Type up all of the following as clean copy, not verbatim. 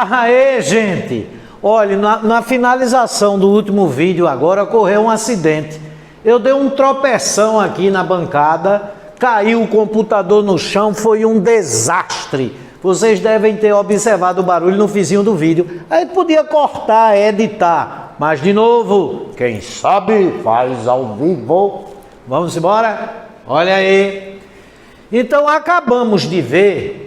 Aê, gente! Olha, na finalização do último vídeo agora ocorreu um acidente. Eu dei um tropeção aqui na bancada, caiu o computador no chão, foi um desastre. Vocês devem ter observado o barulho no vizinho do vídeo. Aí podia cortar, editar, mas de novo, quem sabe faz ao vivo. Vamos embora? Olha aí. Então acabamos de ver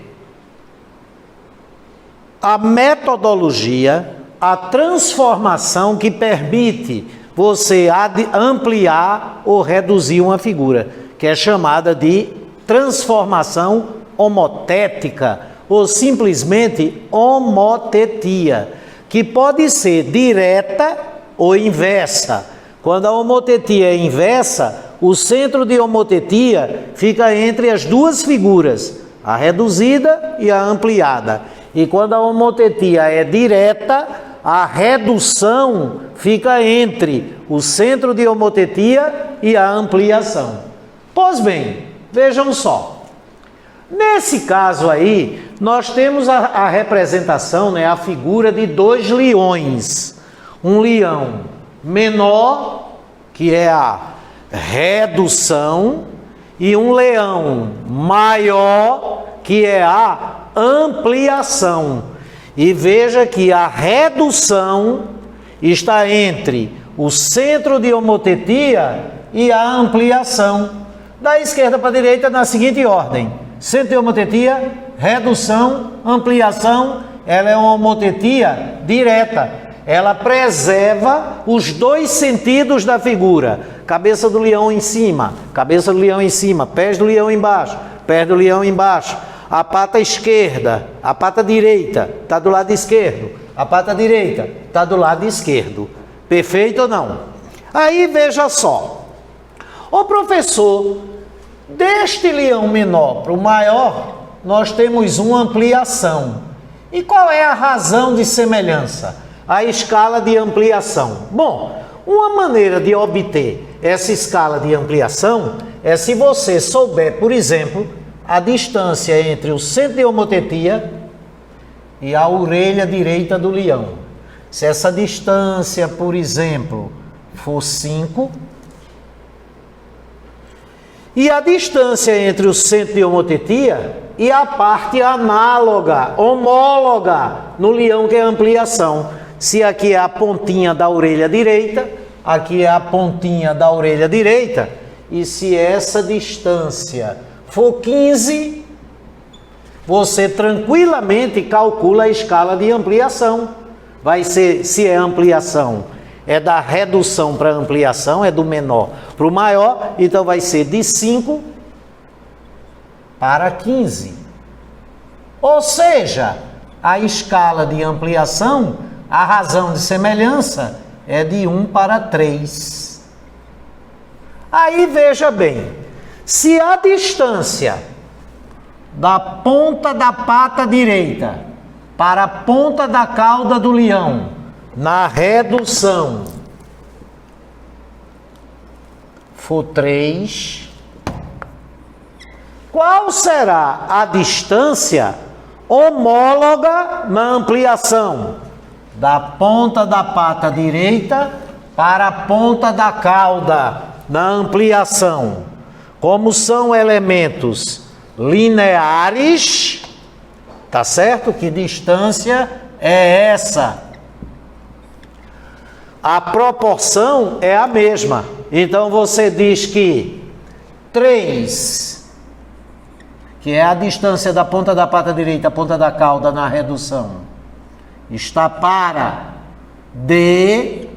a metodologia, a transformação que permite você ampliar ou reduzir uma figura, que é chamada de transformação homotética ou simplesmente homotetia, que pode ser direta ou inversa. Quando a homotetia é inversa, o centro de homotetia fica entre as duas figuras, a reduzida e a ampliada. E quando a homotetia é direta, a redução fica entre o centro de homotetia e a ampliação. Pois bem, vejam só. Nesse caso aí, nós temos a representação, né, a figura de dois leões. Um leão menor, que é a redução, e um leão maior, que é a ampliação. E veja que a redução está entre o centro de homotetia e a ampliação. Da esquerda para a direita na seguinte ordem: centro de homotetia, redução, ampliação. Ela é uma homotetia direta. Ela preserva os dois sentidos da figura. Cabeça do leão em cima, cabeça do leão em cima, pés do leão embaixo, pés do leão embaixo. A pata esquerda, a pata direita está do lado esquerdo, a pata direita está do lado esquerdo. Perfeito ou não? Aí veja só. Ô professor, deste leão menor para o maior, nós temos uma ampliação. E qual é a razão de semelhança? A escala de ampliação. Bom, uma maneira de obter essa escala de ampliação é se você souber, por exemplo, a distância entre o centro de homotetia e a orelha direita do leão. Se essa distância, por exemplo, for 5, e a distância entre o centro de homotetia e a parte análoga, homóloga no leão, que é a ampliação. Se aqui é a pontinha da orelha direita, aqui é a pontinha da orelha direita, e se essa distância for 15, você tranquilamente calcula a escala de ampliação. Vai ser, se é ampliação, é da redução para ampliação, é do menor para o maior, então vai ser de 5 para 15. Ou seja, a escala de ampliação, a razão de semelhança é de 1 para 3. Aí veja bem, se a distância da ponta da pata direita para a ponta da cauda do leão na redução for 3, qual será a distância homóloga na ampliação? Da ponta da pata direita para a ponta da cauda na ampliação. Como são elementos lineares, tá certo? Que distância é essa? A proporção é a mesma. Então você diz que 3, que é a distância da ponta da pata direita à ponta da cauda na redução, está para D,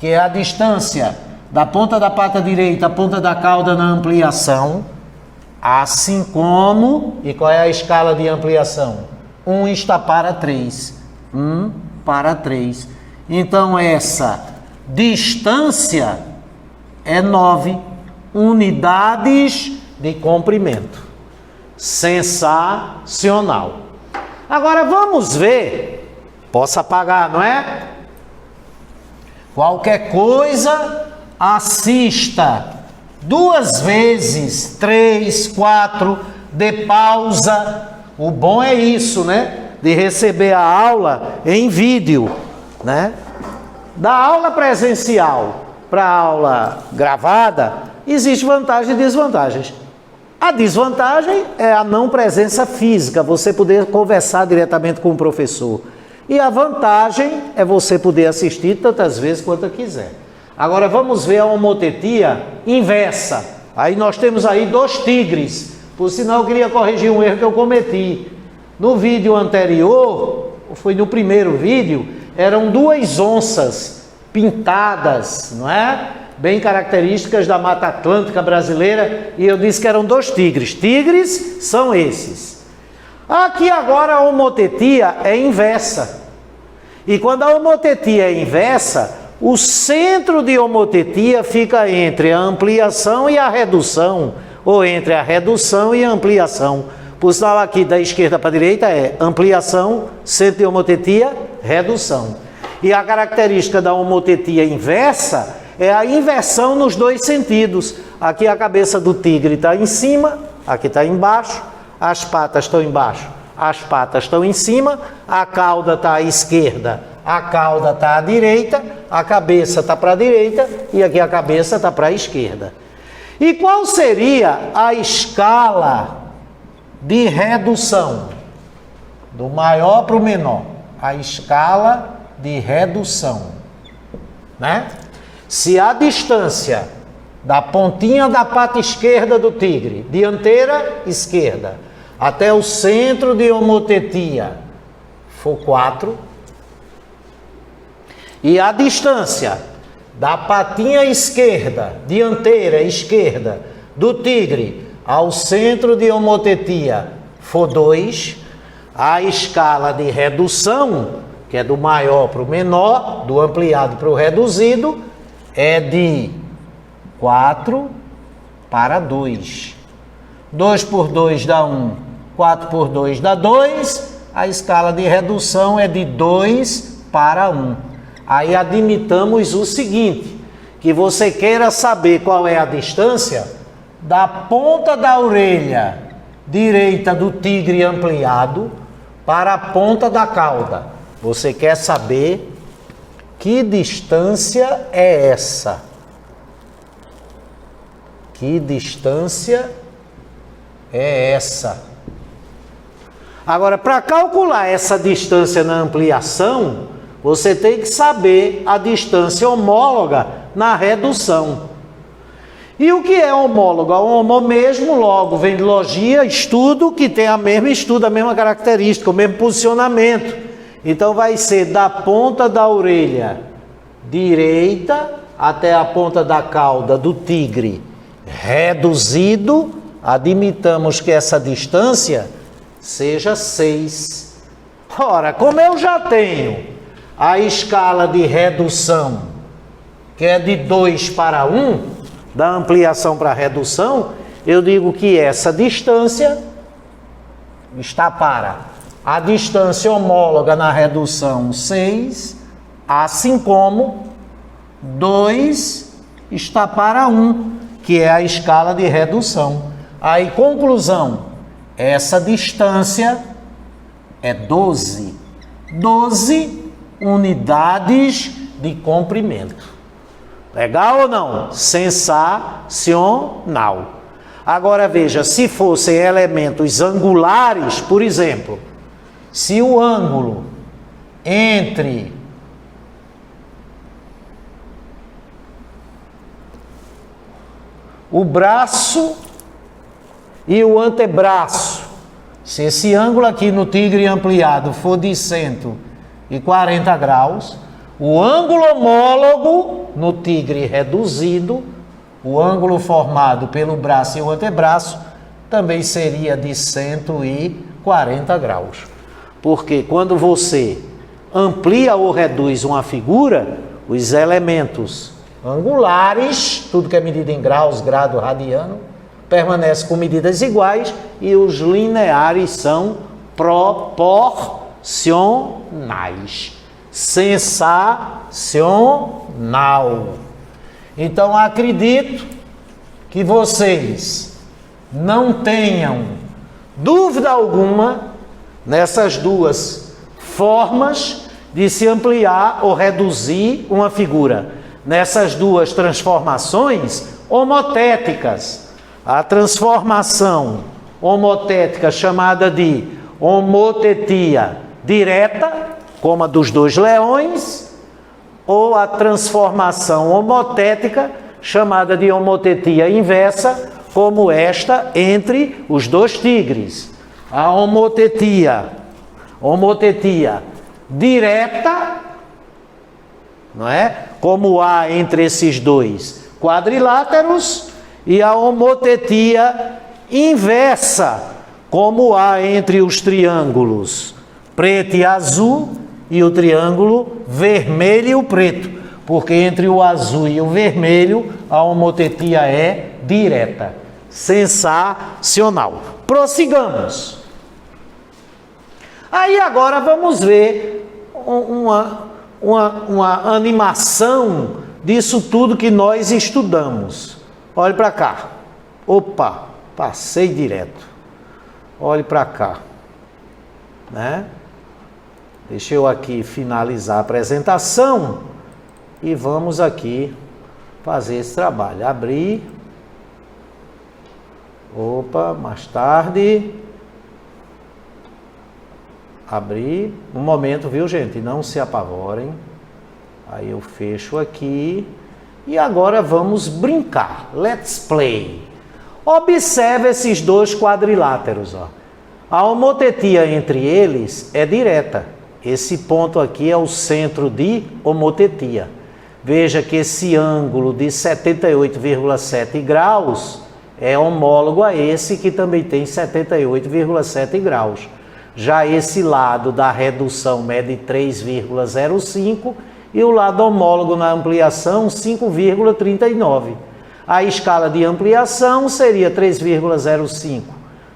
que é a distância da ponta da pata direita à ponta da cauda na ampliação, assim como, e qual é a escala de ampliação? 1 está para 3. 1 para 3. Então essa distância é 9 unidades de comprimento. Sensacional. Agora vamos ver, posso apagar, não é? Qualquer coisa, assista 2 vezes, 3, 4, dê pausa. O bom é isso, né? de receber a aula em vídeo, né? Da aula presencial para a aula gravada, existe vantagem e desvantagens. A desvantagem é a não presença física, você poder conversar diretamente com o professor. E a vantagem é você poder assistir tantas vezes quanto quiser. Agora vamos ver a homotetia inversa. Aí nós temos aí 2 tigres. Por sinal, eu queria corrigir um erro que eu cometi. No vídeo anterior, foi no primeiro vídeo, eram 2 onças pintadas, não é? Bem características da Mata Atlântica brasileira, e eu disse que eram 2 tigres. Tigres são esses. Aqui agora a homotetia é inversa. E quando a homotetia é inversa, o centro de homotetia fica entre a ampliação e a redução, ou entre a redução e a ampliação. Por sinal, aqui da esquerda para a direita é ampliação, centro de homotetia, redução. E a característica da homotetia inversa é a inversão nos 2 sentidos. Aqui a cabeça do tigre está em cima, aqui está embaixo, as patas estão embaixo, as patas estão em cima, a cauda está à esquerda, a cauda está à direita, a cabeça está para a direita e aqui a cabeça está para a esquerda. E qual seria a escala de redução? Do maior para o menor. A escala de redução, né? Se a distância da pontinha da pata esquerda do tigre, dianteira esquerda, até o centro de homotetia for 4, e a distância da patinha esquerda, dianteira esquerda, do tigre ao centro de homotetia for 2, a escala de redução, que é do maior para o menor, do ampliado para o reduzido, é de 4 para 2. 2 por 2 dá 1, 4 por 2 dá 2, a escala de redução é de 2 para 1. Aí admitamos o seguinte, que você queira saber qual é a distância da ponta da orelha direita do tigre ampliado para a ponta da cauda. Você quer saber que distância é essa? Que distância é essa? Agora, para calcular essa distância na ampliação, você tem que saber a distância homóloga na redução. E o que é homólogo? O homo mesmo, logo, vem de logia, estudo, que tem a mesma característica, o mesmo posicionamento. Então vai ser da ponta da orelha direita até a ponta da cauda do tigre reduzido, admitamos que essa distância seja 6. Ora, como eu já tenho a escala de redução, que é de 2 para 1, da ampliação para a redução, eu digo que essa distância está para a distância homóloga na redução 6, assim como 2 está para 1, que é a escala de redução. Aí, conclusão, essa distância é 12. 12 unidades de comprimento. Legal ou não? Sensacional. Agora veja, se fossem elementos angulares, por exemplo, se o ângulo entre o braço e o antebraço, se esse ângulo aqui no tigre ampliado for de 140 graus, o ângulo homólogo no tigre reduzido, o ângulo formado pelo braço e o antebraço, também seria de 140 graus. Porque quando você amplia ou reduz uma figura, os elementos angulares, tudo que é medido em graus, grado, radiano, permanece com medidas iguais e os lineares são proporcionais. Sensacional! Então acredito que vocês não tenham dúvida alguma nessas duas formas de se ampliar ou reduzir uma figura, nessas duas transformações homotéticas. A transformação homotética chamada de homotetia direta, como a dos dois leões, ou a transformação homotética chamada de homotetia inversa, como esta entre os dois tigres. A homotetia direta, não é? Como há entre esses dois quadriláteros, e a homotetia inversa, como há entre os triângulos preto e azul e o triângulo vermelho e o preto, porque entre o azul e o vermelho a homotetia é direta. Sensacional. Prossigamos. Aí agora vamos ver uma animação disso tudo que nós estudamos. Olhe para cá. Opa, passei direto. Olhe para cá. Né? Deixa eu aqui finalizar a apresentação e vamos aqui fazer esse trabalho. Abrir. Opa, mais tarde. Abrir. Um momento, viu, gente? Não se apavorem. Aí eu fecho aqui. E agora vamos brincar. Let's play. Observe esses dois quadriláteros. Ó. A homotetia entre eles é direta. Esse ponto aqui é o centro de homotetia. Veja que esse ângulo de 78,7 graus é homólogo a esse que também tem 78,7 graus. Já esse lado da redução mede 3,05 e o lado homólogo na ampliação 5,39. A escala de ampliação seria 3,05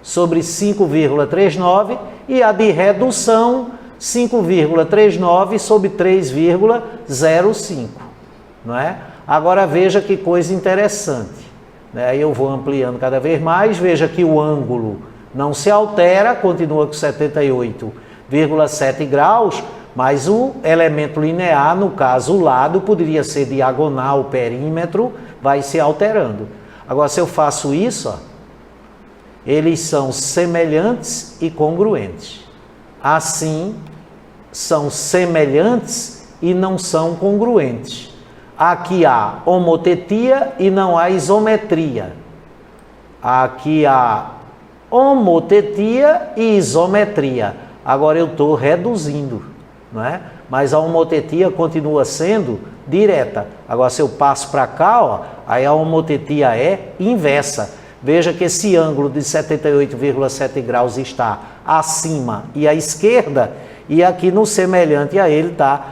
sobre 5,39 e a de redução 5,39 sobre 3,05, não é? Agora veja que coisa interessante, né? Eu vou ampliando cada vez mais, veja que o ângulo não se altera, continua com 78,7 graus, mas o elemento linear, no caso o lado, poderia ser diagonal, o perímetro, vai se alterando. Agora se eu faço isso, ó, eles são semelhantes e congruentes. Assim, são semelhantes e não são congruentes. Aqui há homotetia e não há isometria. Aqui há homotetia e isometria. Agora eu estou reduzindo, não é? Mas a homotetia continua sendo direta. Agora se eu passo para cá, ó, aí a homotetia é inversa. Veja que esse ângulo de 78,7 graus está acima e à esquerda, e aqui no semelhante a ele está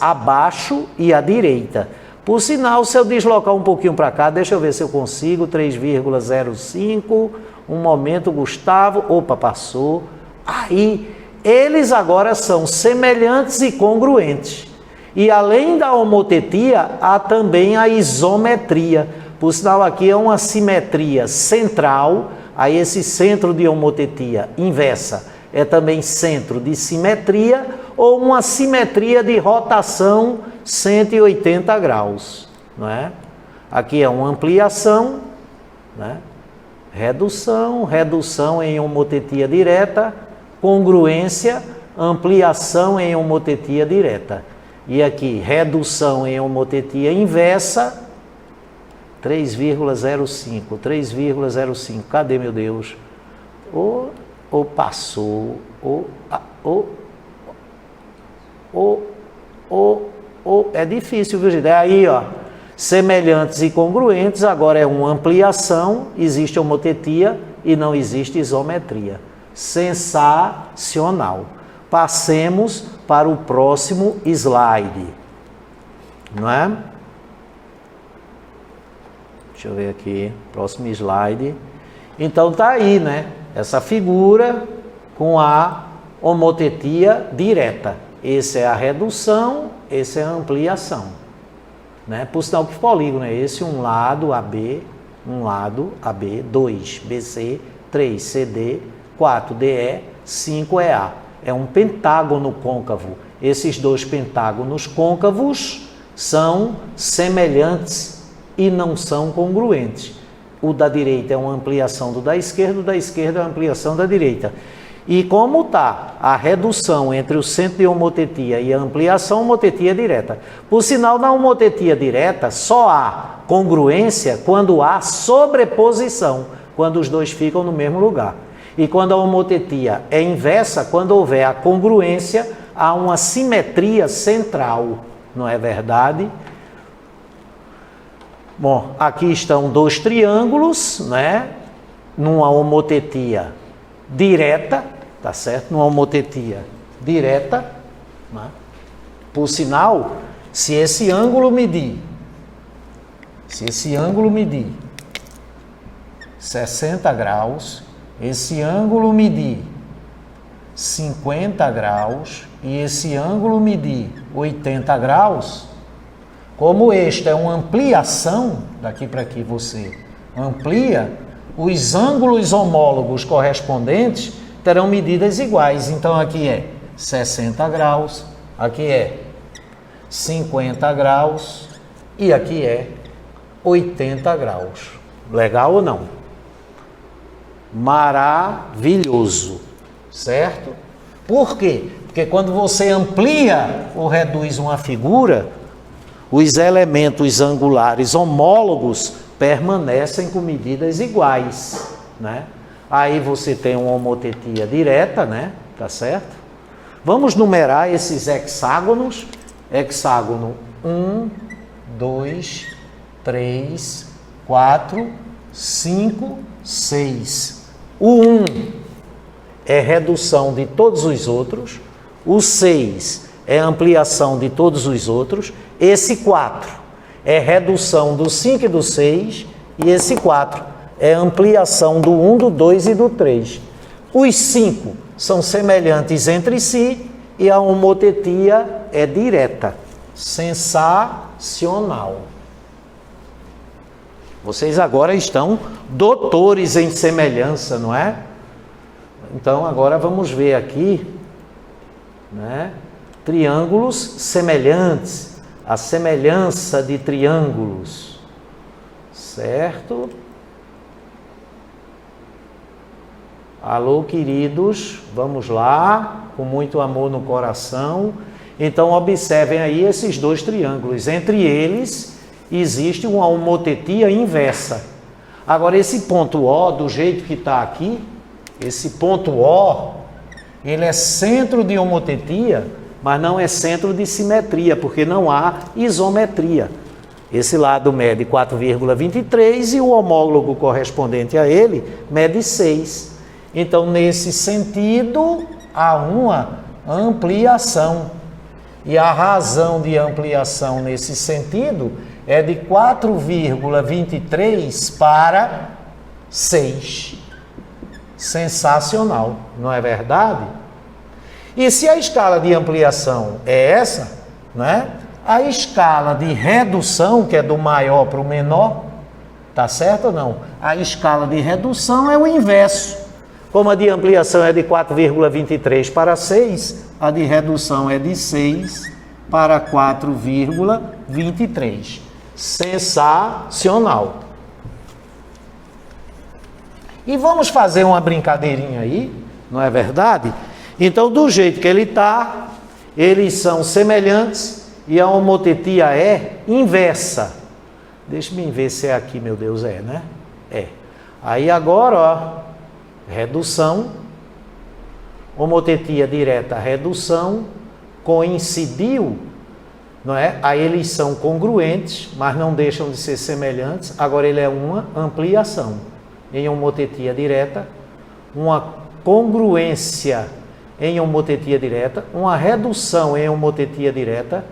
abaixo e à direita. Por sinal, se eu deslocar um pouquinho para cá, deixa eu ver se eu consigo, 3,05, um momento, Gustavo, opa, passou. Aí, eles agora são semelhantes e congruentes. E além da homotetia, há também a isometria. Por sinal, aqui é uma simetria central, aí esse centro de homotetia inversa é também centro de simetria, ou uma simetria de rotação 180 graus, não é? Aqui é uma ampliação, né? Redução em homotetia direta, congruência, ampliação em homotetia direta. E aqui, redução em homotetia inversa, 3,05, cadê, meu Deus? Ou passou, é difícil, viu, gente? Aí, ó, semelhantes e congruentes, agora é uma ampliação, existe homotetia e não existe isometria. Sensacional. Passemos para o próximo slide, não é? Deixa eu ver aqui, próximo slide. Então tá aí, né? Essa figura com a homotetia direta. Essa é a redução, essa é a ampliação, né? Por sinal que polígono é esse, um lado AB, 2 BC, 3 CD, 4 DE, 5 é A. É um pentágono côncavo. Esses dois pentágonos côncavos são semelhantes e não são congruentes. O da direita é uma ampliação do da esquerda, o da esquerda é uma ampliação da direita. E como está a redução entre o centro de homotetia e a ampliação, homotetia direta. Por sinal, na homotetia direta, só há congruência quando há sobreposição, quando os dois ficam no mesmo lugar. E quando a homotetia é inversa, quando houver a congruência, há uma simetria central, não é verdade? Bom, aqui estão dois triângulos, né? Numa homotetia direta, tá certo? Numa homotetia direta, né? Por sinal, se esse ângulo medir 60 graus, esse ângulo medir 50 graus e esse ângulo medir 80 graus, como esta é uma ampliação, daqui para aqui você amplia, os ângulos homólogos correspondentes terão medidas iguais. Então aqui é 60 graus, aqui é 50 graus e aqui é 80 graus. Legal ou não? Maravilhoso, certo? Por quê? Porque quando você amplia ou reduz uma figura, os elementos angulares homólogos permanecem com medidas iguais, né? Aí você tem uma homotetia direta, né? Tá certo? Vamos numerar esses hexágonos. Hexágono 1, 2, 3, 4, 5, 6. O 1 é redução de todos os outros. O 6 é ampliação de todos os outros. Esse 4 é redução do 5 e do 6. E esse 4 é ampliação do 1, do 2 e do 3. Os 5 são semelhantes entre si e a homotetia é direta. Sensacional. Vocês agora estão doutores em semelhança, não é? Então agora vamos ver aqui, né? Triângulos semelhantes, a semelhança de triângulos, certo? Alô, queridos, vamos lá, com muito amor no coração. Então observem aí esses dois triângulos, entre eles existe uma homotetia inversa. Agora esse ponto O, do jeito que está aqui, esse ponto O, ele é centro de homotetia, mas não é centro de simetria, porque não há isometria. Esse lado mede 4,23 e o homólogo correspondente a ele mede 6. Então, nesse sentido, há uma ampliação. E a razão de ampliação nesse sentido é de 4,23 para 6. Sensacional, não é verdade? E se a escala de ampliação é essa, né? A escala de redução, que é do maior para o menor, tá certo ou não? A escala de redução é o inverso. Como a de ampliação é de 4,23 para 6, a de redução é de 6 para 4,23. Sensacional. E vamos fazer uma brincadeirinha aí, não é verdade? Então, do jeito que ele está, eles são semelhantes e a homotetia é inversa. Deixa-me ver se é aqui, meu Deus, é, né? É. Aí agora, ó, redução, homotetia direta, redução, coincidiu, não é? Aí eles são congruentes, mas não deixam de ser semelhantes. Agora ele é uma ampliação em homotetia direta, uma congruência em homotetia direta, uma redução em homotetia direta,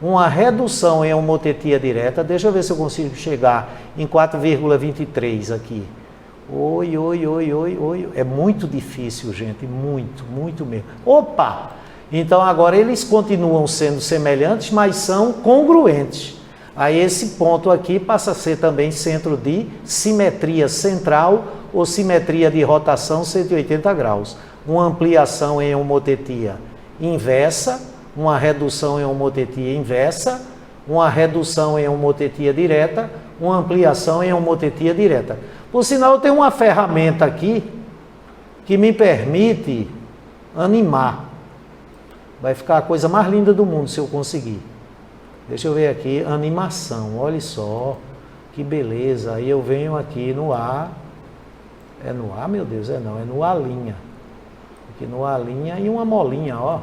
uma redução em homotetia direta. Deixa eu ver se eu consigo chegar em 4,23 aqui. Oi. É muito difícil, gente, muito mesmo. Opa! Então agora eles continuam sendo semelhantes, mas são congruentes. Aí esse ponto aqui passa a ser também centro de simetria central ou simetria de rotação 180 graus. uma ampliação em homotetia inversa, uma redução em homotetia inversa, uma redução em homotetia direta, uma ampliação em homotetia direta. Por sinal, eu tenho uma ferramenta aqui que me permite animar. Vai ficar a coisa mais linda do mundo se eu conseguir. Deixa eu ver aqui, animação, olha só, que beleza. Aí eu venho aqui no A, é no A, meu Deus, é no Alinha. Aqui no Alinha e uma molinha, ó.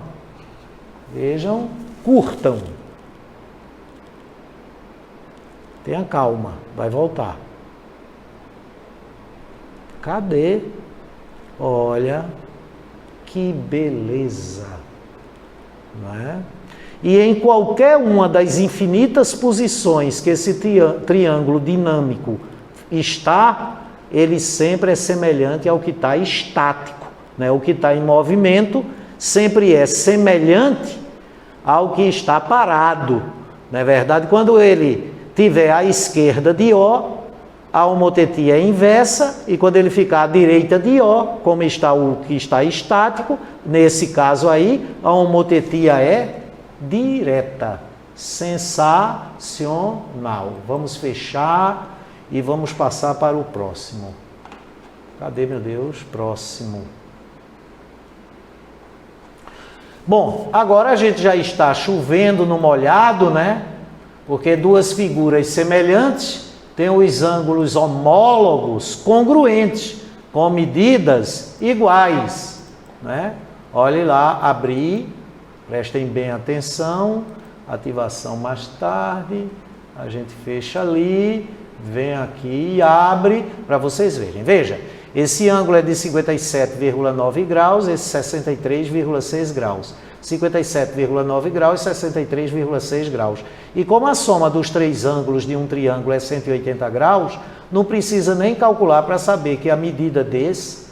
Vejam, curtam. Tenha calma, vai voltar. Cadê? Olha, que beleza, não é? E em qualquer uma das infinitas posições que esse triângulo dinâmico está, ele sempre é semelhante ao que está estático, né? O que está em movimento sempre é semelhante ao que está parado. Não é verdade? Quando ele tiver à esquerda de O, a homotetia é inversa, e quando ele ficar à direita de O, como está o que está estático, nesse caso aí, a homotetia é direta, sensacional. Vamos fechar e vamos passar para o próximo. Cadê, meu Deus? Próximo. Bom, agora a gente já está chovendo no molhado, né? Porque duas figuras semelhantes têm os ângulos homólogos congruentes, com medidas iguais, né? Olhe lá, abrir, prestem bem atenção, ativação mais tarde, a gente fecha ali, vem aqui e abre para vocês verem. Veja, esse ângulo é de 57,9 graus, esse 63,6 graus. 57,9 graus e 63,6 graus. E como a soma dos três ângulos de um triângulo é 180 graus, não precisa nem calcular para saber que a medida desse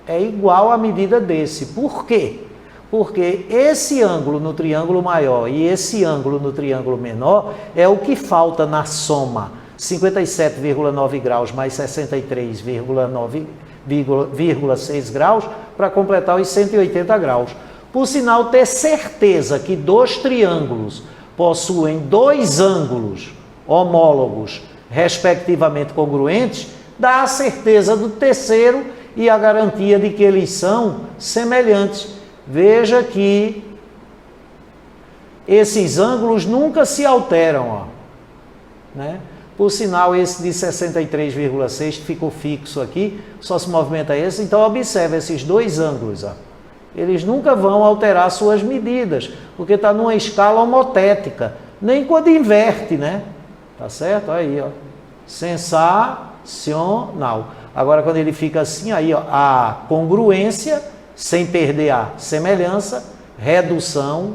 é igual à medida desse. Por quê? Porque esse ângulo no triângulo maior e esse ângulo no triângulo menor é o que falta na soma. 57,9 graus mais 63,6 graus para completar os 180 graus. Por sinal, ter certeza que dois triângulos possuem dois ângulos homólogos, respectivamente congruentes, dá a certeza do terceiro e a garantia de que eles são semelhantes. Veja que esses ângulos nunca se alteram, ó, né? Por sinal, esse de 63,6 ficou fixo aqui, só se movimenta esse. Então, observe esses dois ângulos, ó. Eles nunca vão alterar suas medidas, porque está numa escala homotética, nem quando inverte, né? Tá certo? Aí, ó. Sensacional. Agora, quando ele fica assim, aí, ó, a congruência, sem perder a semelhança, redução,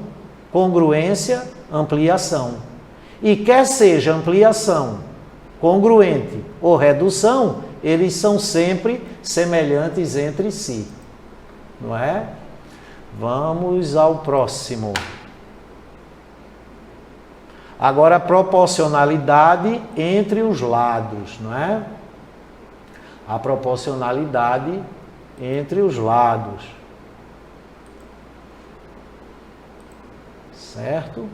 congruência, ampliação. E quer seja ampliação, congruente ou redução, eles são sempre semelhantes entre si, não é? Vamos ao próximo. Agora, a proporcionalidade entre os lados, não é? A proporcionalidade entre os lados. Certo?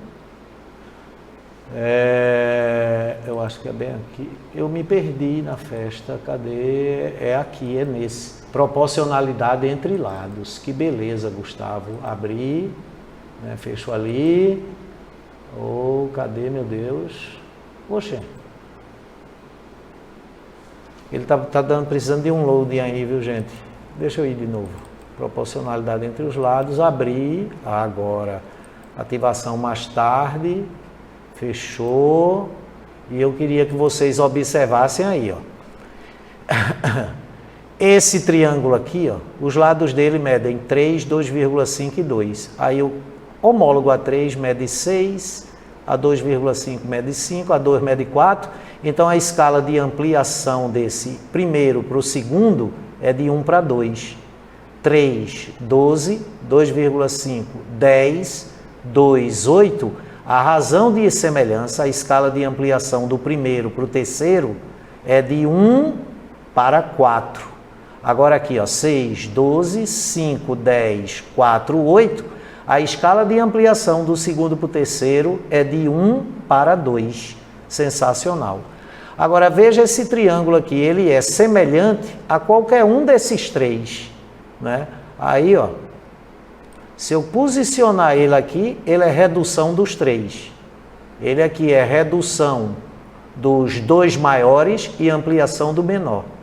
Eu acho que é bem aqui. Eu me perdi na festa. Cadê? É aqui, é nesse. Proporcionalidade entre lados. Que beleza, Gustavo. Abri, né? Fecho ali. Oh, cadê, meu Deus? Poxa. Ele tá precisando de um loading aí, viu, gente? Deixa eu ir de novo. Proporcionalidade entre os lados. Abri. Agora. Ativação mais tarde. Fechou. E eu queria que vocês observassem aí, ó. Esse triângulo aqui, ó, os lados dele medem 3, 2,5 e 2. Aí o homólogo a 3 mede 6, a 2,5 mede 5, a 2 mede 4. Então a escala de ampliação desse primeiro para o segundo é de 1 para 2. 3, 12, 2,5, 10, 2, 8. A razão de semelhança, a escala de ampliação do primeiro para o terceiro é de 1 para 4. Agora aqui, ó, 6, 12, 5, 10, 4, 8. A escala de ampliação do segundo para o terceiro é de 1 para 2. Sensacional. Agora veja esse triângulo aqui, ele é semelhante a qualquer um desses três, né? Aí, ó, se eu posicionar ele aqui, ele é redução dos três. Ele aqui é redução dos dois maiores e ampliação do menor.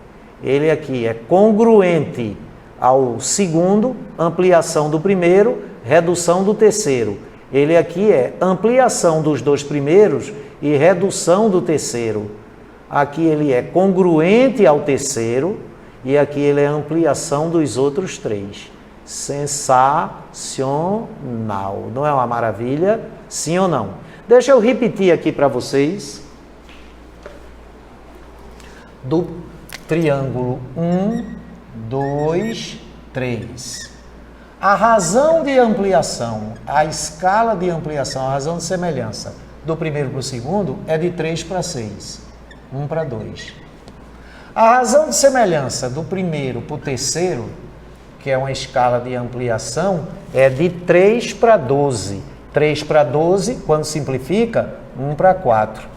Ele aqui é congruente ao segundo, ampliação do primeiro, redução do terceiro. Ele aqui é ampliação dos dois primeiros e redução do terceiro. Aqui ele é congruente ao terceiro e aqui ele é ampliação dos outros três. Sensacional. Não é uma maravilha? Sim ou não? Deixa eu repetir aqui para vocês. Do triângulo 1, 2, 3. A razão de ampliação, a escala de ampliação, a razão de semelhança do primeiro para o segundo é de 3 para 6. 1 para 2. A razão de semelhança do primeiro para o terceiro, que é uma escala de ampliação, é de 3 para 12. 3 para 12, quando simplifica, 1 para 4.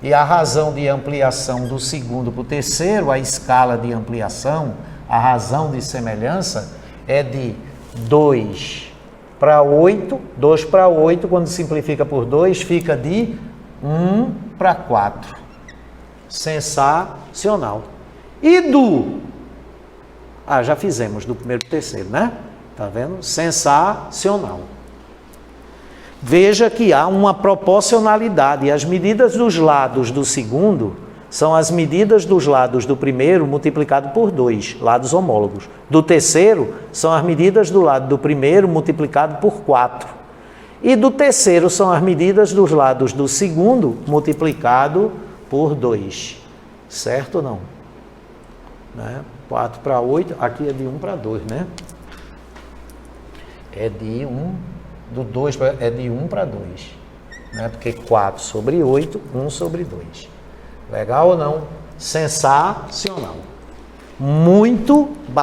E a razão de ampliação do segundo para o terceiro, a escala de ampliação, a razão de semelhança, é de 2 para 8. 2 para 8, quando simplifica por 2, fica de 1 para 4. Sensacional. E do... já fizemos do primeiro para o terceiro, né? Tá vendo? Sensacional. Veja que há uma proporcionalidade. As medidas dos lados do segundo são as medidas dos lados do primeiro multiplicado por 2, lados homólogos. Do terceiro são as medidas do lado do primeiro multiplicado por 4. E do terceiro são as medidas dos lados do segundo multiplicado por 2. Certo ou não? Né? 4 para 8, aqui é de 1 para 2, né? É de 1, do 2 é de 1 para 2. Né? Porque 4 sobre 8, 1 sobre 2. Legal ou não? Sensacional. Muito bacana.